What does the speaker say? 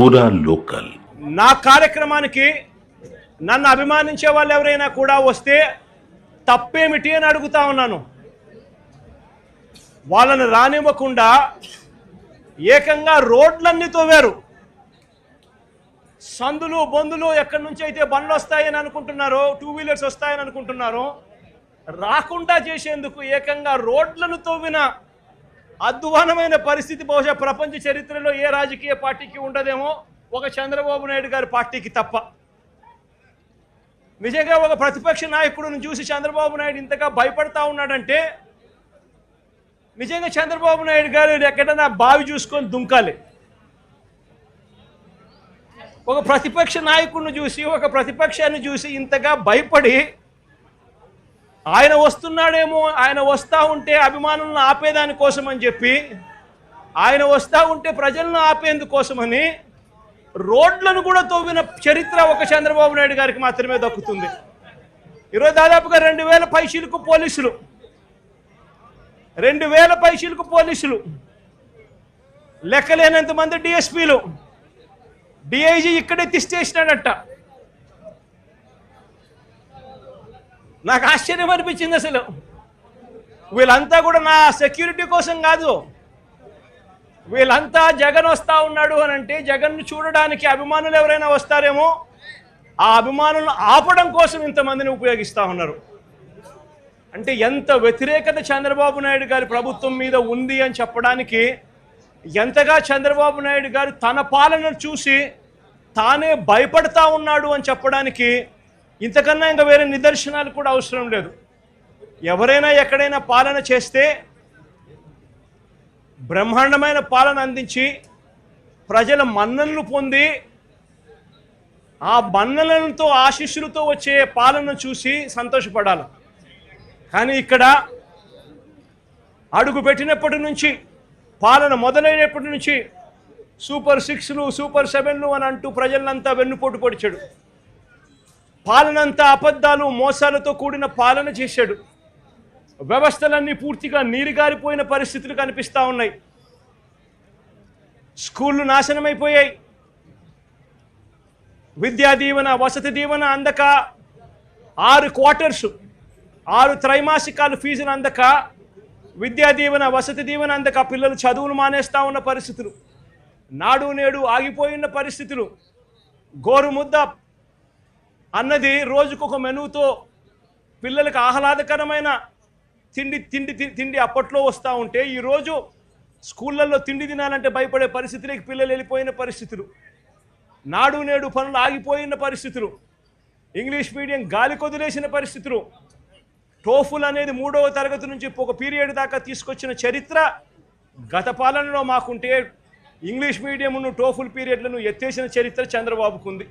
పూరా లోకల్. నా కార్యక్రమానికి నన్ను అభిమానించే వాళ్ళు ఎవరైనా కూడా వస్తే తప్పేమిటి అని అడుగుతా ఉన్నాను. వాళ్ళని రానివ్వకుండా ఏకంగా రోడ్లన్నీ తోవారు. సందులు బొందులు ఎక్కడి నుంచి అయితే బండ్లు వస్తాయని అనుకుంటున్నారో, 2 వీలర్స్ వస్తాయని అనుకుంటున్నారో, రాకుండా చేసేందుకు ఏకంగా రోడ్లను తవ్విన అధ్వానమైన పరిస్థితి బహుశా ప్రపంచ చరిత్రలో ఏ రాజకీయ పార్టీకి ఉండదేమో, ఒక చంద్రబాబు నాయుడు గారి పార్టీకి తప్ప. నిజంగా ఒక ప్రతిపక్ష నాయకుడిని చూసి చంద్రబాబు నాయుడు ఇంతగా భయపడతా ఉన్నాడంటే నిజంగా చంద్రబాబు నాయుడు గారు ఎక్కడైనా బావి చూసుకొని దుంకాలి. ఒక ప్రతిపక్ష నాయకుడిని చూసి, ఒక ప్రతిపక్షాన్ని చూసి ఇంతగా భయపడి, ఆయన వస్తున్నాడేమో, ఆయన వస్తూ ఉంటే అభిమానులను ఆపేదాని కోసం అని చెప్పి, ఆయన వస్తూ ఉంటే ప్రజలను ఆపేందుకోసమని రోడ్లను కూడా తవ్విన చరిత్ర ఒక చంద్రబాబు నాయుడు గారికి మాత్రమే దక్కుతుంది. ఈరోజు దాదాపుగా 2000 పైచీలకు పోలీసులు, 2000 పైచీలకు పోలీసులు, లెక్కలేనంత మంది డిఎస్పీలు, డిఐజీ ఇక్కడే తిష్టేసినాడట. నాకు ఆశ్చర్యం అనిపించింది. అసలు వీళ్ళంతా కూడా నా సెక్యూరిటీ కోసం కాదు, వీళ్ళంతా జగన్ వస్తూ ఉన్నాడు అని అంటే జగన్ను చూడడానికి అభిమానులు ఎవరైనా వస్తారేమో, ఆ అభిమానులను ఆపడం కోసం ఇంతమందిని ఉపయోగిస్తూ ఉన్నారు. అంటే ఎంత వ్యతిరేకత చంద్రబాబు నాయుడు గారి ప్రభుత్వం మీద ఉంది అని చెప్పడానికి, ఎంతగా చంద్రబాబు నాయుడు గారు తన పాలనను చూసి తానే భయపడతా ఉన్నాడు అని చెప్పడానికి ఇంతకన్నా ఇంకా వేరే నిదర్శనాలు కూడా అవసరం లేదు. ఎవరైనా ఎక్కడైనా పాలన చేస్తే బ్రహ్మాండమైన పాలన అందించి ప్రజల మన్ననలు పొంది ఆ మన్ననలతో ఆశీస్సులతో వచ్చే పాలన చూసి సంతోషపడాలి. కానీ ఇక్కడ అడుగు పెట్టినప్పటి నుంచి, పాలన మొదలైనప్పటి నుంచి సూపర్ 6లు, సూపర్ 7లు అని అంటూ ప్రజలంతా వెన్నుపోటు పొడిచాడు. పాలనంతా అబద్ధాలు, మోసాలతో కూడిన పాలన చేశాడు. వ్యవస్థలన్నీ పూర్తిగా నీరుగారిపోయిన పరిస్థితులు కనిపిస్తూ ఉన్నాయి. స్కూళ్ళు నాశనమైపోయాయి. విద్యా దీవెన, వసతి దీవెన అందక, 6 క్వార్టర్స్, 6 త్రైమాసికాలు ఫీజులు అందక, విద్యా దీవెన, వసతి దీవెన అందక పిల్లలు చదువులు మానేస్తూ ఉన్న పరిస్థితులు, నాడు నేడు ఆగిపోయిన పరిస్థితులు, గోరుముద్ద అన్నది రోజుకొక మెనూతో పిల్లలకు ఆహ్లాదకరమైన తిండి అప్పట్లో వస్తూ ఉంటే, ఈరోజు స్కూళ్ళల్లో తిండి తినాలంటే భయపడే పరిస్థితులకి పిల్లలు వెళ్ళిపోయిన పరిస్థితులు, నాడు నేడు పనులు ఆగిపోయిన పరిస్థితులు, ఇంగ్లీష్ మీడియం గాలి కొదిలేసిన పరిస్థితులు, టోఫుల్ అనేది 3వ తరగతి నుంచి ఒక పీరియడ్ దాకా తీసుకొచ్చిన చరిత్ర గత పాలనలో మాకుంటే, ఇంగ్లీష్ మీడియంను టోఫుల్ పీరియడ్లను ఎత్తేసిన చరిత్ర చంద్రబాబుకు ఉంది.